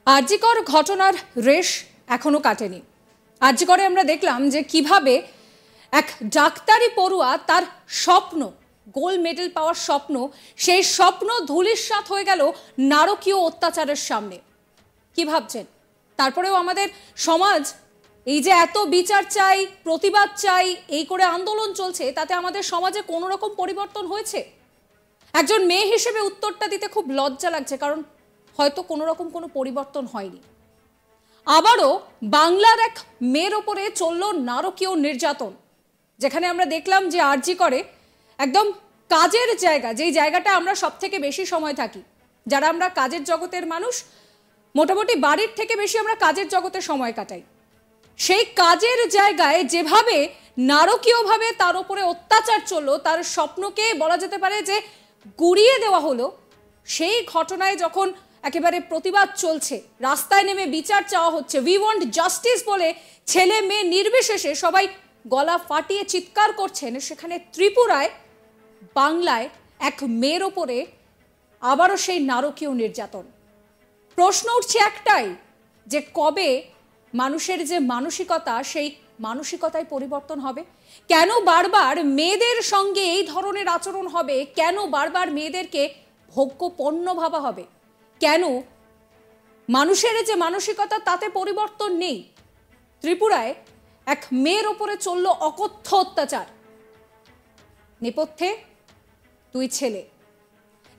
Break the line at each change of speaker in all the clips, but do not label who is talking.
আরজিকর ঘটনার রেশ এখনো কাটেনি। আরজিকরে আমরা দেখলাম যে কিভাবে এক ডাক্তারি পড়ুয়া তার স্বপ্ন, গোল্ড মেডেল পাওয়ার স্বপ্ন, সেই স্বপ্ন ধূলিসাৎ হয়ে গেল নারকীয় অত্যাচারের সামনে। কি ভাবছেন? তারপরেও আমাদের সমাজ এই যে এত বিচার চাই, প্রতিবাদ চাই, এই করে আন্দোলন চলছে, তাতে আমাদের সমাজে কোনো রকম পরিবর্তন হয়েছে? একজন মেয়ে হিসেবে উত্তরটা দিতে খুব লজ্জা লাগছে, কারণ হয়তো কোনো রকম কোনো পরিবর্তন হয়নি। আবারও বাংলার এক মেয়ের ওপরে চলল নারকীয় নির্যাতন, যেখানে আমরা দেখলাম যে আরজিকরে একদম কাজের জায়গা, যেই জায়গাটা আমরা সব থেকে বেশি সময় থাকি, যারা আমরা কাজের জগতের মানুষ, মোটামুটি বাড়ির থেকে বেশি আমরা কাজের জগতে সময় কাটাই, সেই কাজের জায়গায় যেভাবে নারকীয়ভাবে তার উপরে অত্যাচার চললো, তার স্বপ্নকে বলা যেতে পারে যে গুড়িয়ে দেওয়া হলো, সেই ঘটনায় যখন একেবারে প্রতিবাদ চলছে, রাস্তায় নেমে বিচার চাওয়া হচ্ছে, উই ওয়ান্ট জাস্টিস বলে ছেলে মেয়ে নির্বিশেষে সবাই গলা ফাটিয়ে চিৎকার করছেন, সেখানে ত্রিপুরায়, বাংলায় এক মেয়ের ওপরে আবারও সেই নারকীয় নির্যাতন। প্রশ্ন উঠছে একটাই, যে কবে মানুষের যে মানসিকতা, সেই মানসিকতায় পরিবর্তন হবে? কেন বারবার মেয়েদের সঙ্গে এই ধরনের আচরণ হবে? কেন বারবার মেয়েদেরকে ভোগ্য পণ্য ভাবা হবে? কেন মানুষের যে মানসিকতা, তাতে পরিবর্তন নেই? ত্রিপুরায় এক মেয়ের ওপরে চলল অকথ্য অত্যাচার, নেপথ্যে দুই ছেলে।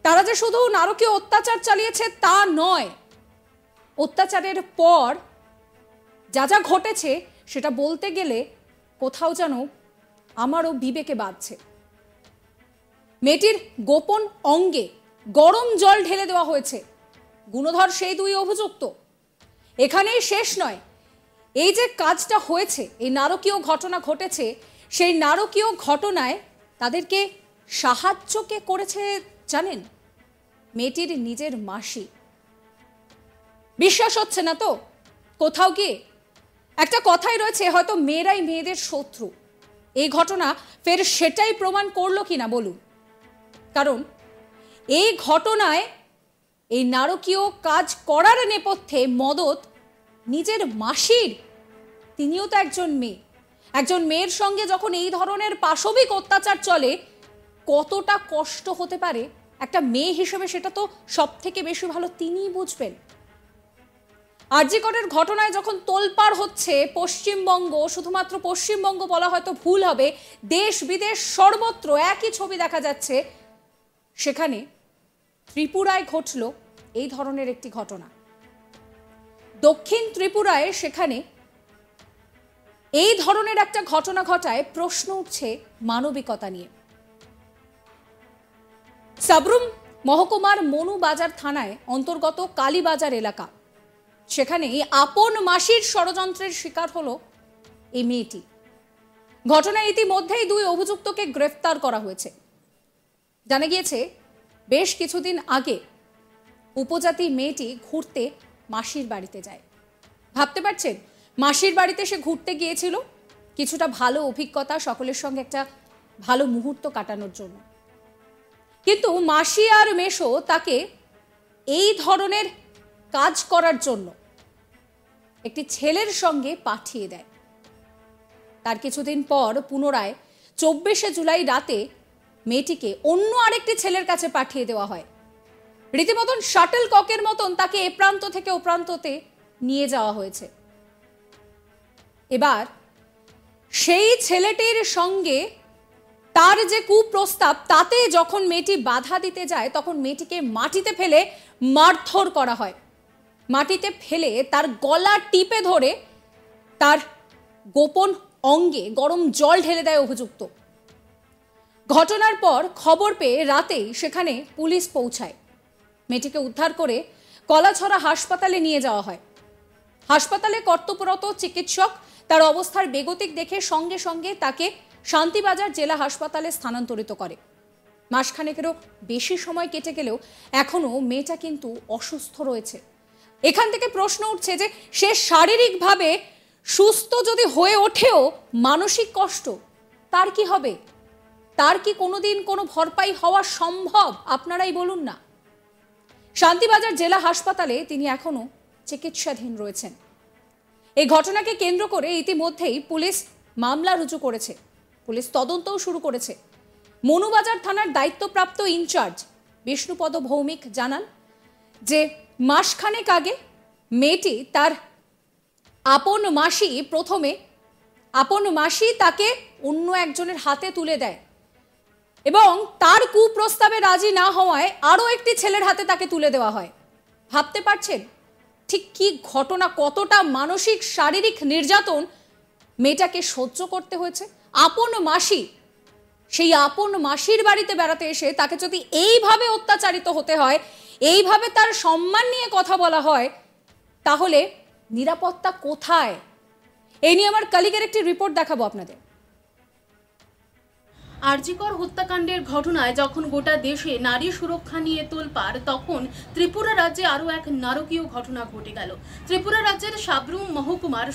তারা যে শুধু নারকীয় অত্যাচার চালিয়েছে তা নয়, অত্যাচারের পর যা যা ঘটেছে সেটা বলতে গেলে কোথাও যেন আমারও বিবেকে বাজছে। মেয়েটির গোপন অঙ্গে গরম জল ঢেলে দেওয়া হয়েছে, গুণধর সেই দুই অভিযুক্ত। এখানেই শেষ নয়, এই যে কাজটা হয়েছে, এই নারকীয় ঘটনা ঘটেছে, সেই নারকীয় ঘটনায় তাদেরকে সাহায্য কে করেছে জানেন? মেয়েটির নিজের মাসি। বিশ্বাস হচ্ছে না তো? কোথাও গিয়ে একটা কথাই রয়েছে, হয়তো মেয়েরাই মেয়েদের শত্রু। এই ঘটনা ফের সেটাই প্রমাণ করলো কিনা বলুন। কারণ এই ঘটনায়, এই নারকীয় কাজ করার নেপথ্যে মদত নিজের মাসির। তিনিও তো একজন মেয়ে। একজন মেয়ের সঙ্গে যখন এই ধরনের পাশবিক অত্যাচার চলে, কতটা কষ্ট হতে পারে একটা মেয়ে হিসেবে, সেটা তো সব থেকে বেশি ভালো তিনিই বুঝবেন। আরজিকরের ঘটনায় যখন তোলপাড় হচ্ছে পশ্চিমবঙ্গ, শুধুমাত্র পশ্চিমবঙ্গ বলা হয়তো ভুল হবে, দেশ বিদেশ সর্বত্র একই ছবি দেখা যাচ্ছে, সেখানে ত্রিপুরায় ঘটল এই ধরনের একটি ঘটনা। দক্ষিণ ত্রিপুরায় সেখানে এই ধরনের একটা ঘটনা ঘটায় প্রশ্ন উঠছে মানবিকতা নিয়ে। সাবরুম মহকুমার মনুবাজার থানায় অন্তর্গত কালীবাজার এলাকা, সেখানে আপন মাসির ষড়যন্ত্রের শিকার হলো এই মেয়েটি। ঘটনায় ইতিমধ্যেই দুই অভিযুক্তকে গ্রেফতার করা হয়েছে। জানা গিয়েছে বেশ কিছুদিন আগে উপজাতি মেয়েটি ঘুরতে মাসির বাড়িতে যায়। ভাবতে পারছেন, মাসির বাড়িতে সে ঘুরতে গিয়েছিল কিছুটা ভালো অভিজ্ঞতা, সকলের সঙ্গে একটা ভালো মুহূর্ত কাটানোর জন্য। কিন্তু মাসি আর মেশো তাকে এই ধরনের কাজ করার জন্য একটি ছেলের সঙ্গে পাঠিয়ে দেয়। তার কিছুদিন পর পুনরায় 24শে জুলাই রাতে মেয়েটিকে অন্য আরেকটি ছেলের কাছে পাঠিয়ে দেওয়া হয়। রীতিমতন শাটল ককের মতন তাকে এ প্রান্ত থেকে ও প্রান্ততে নিয়ে যাওয়া হয়েছে। এবার সেই ছেলেটির সঙ্গে তার যে কুপ্রস্তাব, তাতে যখন মেয়েটি বাধা দিতে যায়, তখন মেয়েটিকে মাটিতে ফেলে মারধর করা হয়। মাটিতে ফেলে তার গলা টিপে ধরে তার গোপন অঙ্গে গরম জল ঢেলে দেয় অভিযুক্ত। ঘটনার পর খবর পেয়ে রাতেই সেখানে পুলিশ পৌঁছায়। মেয়েটিকে উদ্ধার করে কলাছড়া হাসপাতালে নিয়ে যাওয়া হয়। হাসপাতালে কর্তব্যরত চিকিৎসক তার অবস্থার বেগতিক দেখে সঙ্গে সঙ্গে তাকে শান্তিবাজার জেলা হাসপাতালে স্থানান্তরিত করে। মাসখানেকেরও বেশি সময় কেটে গেলেও এখনো মেয়েটা কিন্তু অসুস্থ রয়েছে। এখান থেকে প্রশ্ন উঠছে যে সে শারীরিকভাবে সুস্থ যদি হয়ে ওঠেও মানসিক কষ্ট তার কি হবে? তার কি কোনোদিন কোনো ভরপাই হওয়া সম্ভব? আপনারাই বলুন না। শান্তিবাজার জেলা হাসপাতালে তিনি এখনো চিকিৎসাধীন রয়েছেন। এই ঘটনাকে কেন্দ্র করে ইতিমধ্যেই পুলিশ মামলা রুজু করেছে, পুলিশ তদন্তও শুরু করেছে। মনুবাজার থানার দায়িত্বপ্রাপ্ত ইনচার্জ বিষ্ণুপদ ভৌমিক জানান যে মাসখানেক আগে মেয়েটি তার আপন মাসি তাকে অন্য একজনের হাতে তুলে দেয় এবং তার কুপ্রস্তাবে রাজি না হওয়ায় আরও একটি ছেলের হাতে তাকে তুলে দেওয়া হয়। ভাবতে পারছেন ঠিক কি ঘটনা, কতটা মানসিক শারীরিক নির্যাতন মেয়েটাকে সহ্য করতে হয়েছে। সেই আপন মাসির বাড়িতে বেড়াতে এসে তাকে যদি এইভাবে অত্যাচারিত হতে হয়, এইভাবে তার সম্মান নিয়ে কথা বলা হয়, তাহলে নিরাপত্তা কোথায়? এই নিয়ে আমার কলিগের একটি রিপোর্ট দেখাবো আপনাদের।
আরজিকর হত্যাকাণ্ডের ঘটনায় যখন গোটা দেশে নারী সুরক্ষা নিয়ে তোলপাড়, তখন ত্রিপুরা রাজ্যে আরও এক নারকীয় ঘটনা ঘটে গেল। ত্রিপুরা রাজ্যের সাবরুম মহকুমার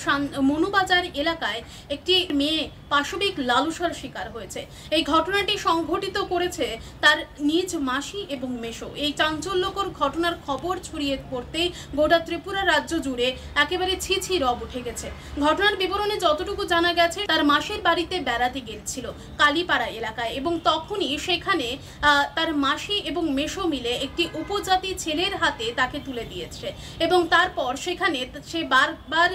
মনুবাজার এলাকায় একটি মেয়ে পাশবিক লালসার শিকার হয়েছে। এই ঘটনাটি সংঘটিত করেছে তার নিজ মাসি এবং মেশো। এই চাঞ্চল্যকর ঘটনার খবর ছড়িয়ে পড়তেই গোটা ত্রিপুরা রাজ্য জুড়ে একেবারে ছি রব উঠে গেছে। ঘটনার বিবরণে যতটুকু জানা গেছে, তার মাসির বাড়িতে বেড়াতে গিয়েছিল কালীপাড়া এলাকায় এবং তখনই সেখানে তার মাসি এবং মেশো মিলে একটি উপজাতি ছেলের হাতে তাকে তুলে দিয়েছে এবং তারপর সেখানে সে বারবার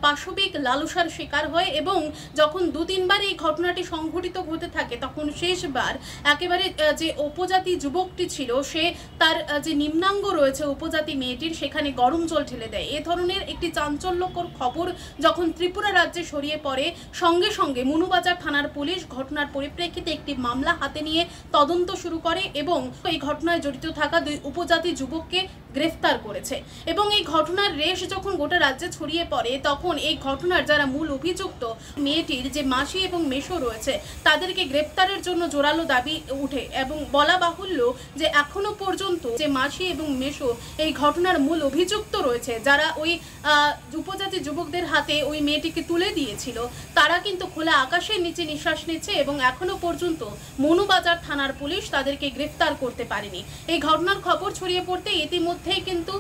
পাশবিক লালসার শিকার হয় এবং যখন 2-3 বার এই ঘটনাটি সংঘটিত হতে থাকে, তখন শেষবার একেবারে যে উপজাতি যুবকটি ছিল, সে তার যে নিম্নাঙ্গ রয়েছে উপজাতি মেয়েটির, সেখানে গরম জল ঢেলে দেয়। এ ধরনের একটি চাঞ্চল্যকর খবর যখন ত্রিপুরা রাজ্যে ছড়িয়ে পড়ে, সঙ্গে সঙ্গে মনুবাজার থানার পুলিশ ঘটনার পরিপ্রেক্ষিতে একটি মামলা হাতে নিয়ে তদন্ত শুরু করে এবং এই ঘটনায় জড়িত থাকা 2 উপজাতি যুবককে গ্রেফতার করেছে। এবং এই ঘটনার রেশ যখন গোটা রাজ্যে ছড়িয়ে পড়ে, তখন এই ঘটনার যারা মূল অভিযুক্ত মেয়েটির যে মাসি এবং মেশো রয়েছে, তাদেরকে গ্রেফতারের জন্য জোরালো দাবি উঠে এবং বলা বাহুল্য যে এখনো পর্যন্ত যে মাসি এবং মেশো এই ঘটনার মূল অভিযুক্ত রয়েছে, যারা ওই উপজাতি যুবকদের হাতে ওই মেয়েটিকে তুলে দিয়েছিল, তারা কিন্তু খোলা আকাশের নিচে নিঃশ্বাস নিচ্ছে এবং এখনো পর্যন্ত মনুবাজার থানার পুলিশ তাদেরকে গ্রেফতার করতে পারেনি। এই ঘটনার খবর ছড়িয়ে পড়তে ইতিমধ্যেই কিন্তু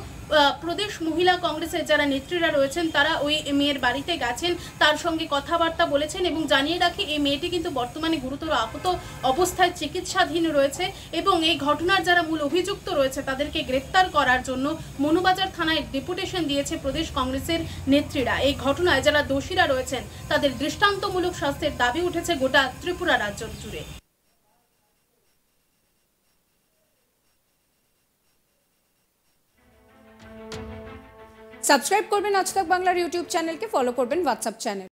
প্রদেশ মহিলা কংগ্রেসের যারা নেত্রীরা রয়েছেন, তারা ওই মেয়ের বাড়িতে গেছেন, তার সঙ্গে কথাবার্তা বলেছেন এবং জানিয়ে রাখি এই মেয়েটি কিন্তু বর্তমানে গুরুতর আহত অবস্থায় চিকিৎসাধীন রয়েছে এবং এই ঘটনার যারা মূল অভিযুক্ত রয়েছে তাদেরকে গ্রেফতার করার জন্য মনুবাজার থানায় ডেপুটেশন দিয়েছে প্রদেশ কংগ্রেসের নেত্রীরা। এই ঘটনায় যারা দোষীরা রয়েছেন তাদের দৃষ্টান্তমূলক শাস্তির দাবি উঠেছে গোটা ত্রিপুরা রাজ্য জুড়ে।
সাবস্ক্রাইব করবেন আজ তাক বাংলার ইউটিউব চ্যানেলকে, ফলো করবেন হোয়াটসঅ্যাপ চ্যানেল।